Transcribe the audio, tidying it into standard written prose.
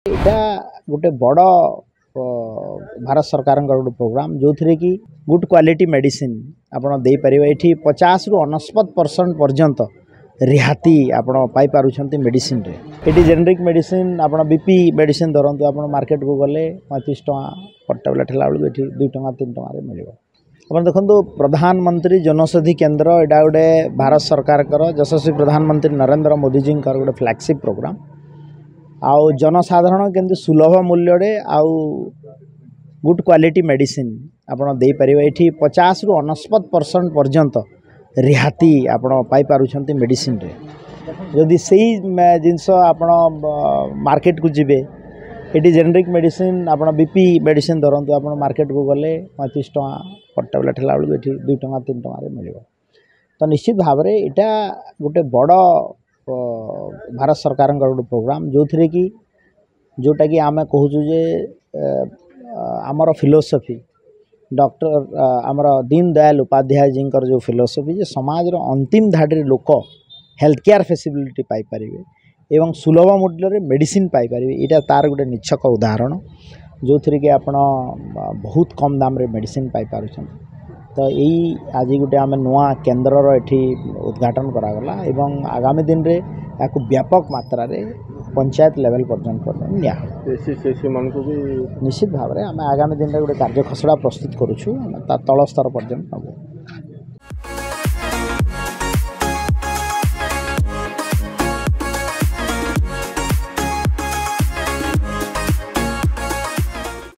এটা गोटे बड़ भारत सरकार गोटे प्रोग्राम जो थी कि गुड क्वालिटी मेडिसिन आपड़ दे पारे ये 50 रु 49% पर्यंत रिहाती आपड़ पाई मेडिसिन रे ये जेनेरिक मेडिसिन आपड़ बीपी मेडिसिन धरतु आप मार्केट को गले 35 टका पर टैबलेट है बेलू ये 2 टका 3 टकर मिल आप देखो प्रधानमंत्री जनौषधि केन्द्र यहाँ गोटे भारत सरकार यशस्वी प्रधानमंत्री नरेंद्र मोदी जी गोटे फ्लैगशिप प्रोग्राम आउ जनसाधारण केमती सुलभ मूल्य आउ गुड क्वालिटी मेडिसिन आपड़ दे पारे ये 50 रु 49% पर्यंत रिहाती आपड़ पाई मेडिसिन रे जदि सही जिनस आपड़ मार्केट को जीवे ये जेनेरिक मेडिसिन आपड़ बीपी मेडिसिन धरतु आप मार्केट को गले 35 टका पर टैबलेट है बेलू ये 2 टका 3 टकर मिल तो निश्चित भाव में यहाँ गोटे बड़ भारत सरकार गोटे प्रोग्राम जो थी कि जोटा कि आम कहूँ जे आमर फिलोसफी डॉक्टर आमर दीन दयाल उपाध्याय जी जो फिलोसफी जे समाज रो अंतिम धाड़ी लोक हेल्थ केयर फैसिलिटी पाई परिवे एवं सुलभ मूल्य रे मेडिसिन पाई परिवे इटा तार गोटे निछक उदाहरण जो थी कि आप बहुत कम दाम रे मेडिसिन पाई पारुछन तो यही आज गोटे आम नुआ केन्द्र एठी उद्घाटन करागला एवं आगामी दिन रे याकु व्यापक मात्रा रे पंचायत लेवल पर्यंत निश्चित भाव में आम आगामी दिन रे गोटे कार्य खसड़ा प्रस्तुत करुछु तल स्तर पर्यंत नबू।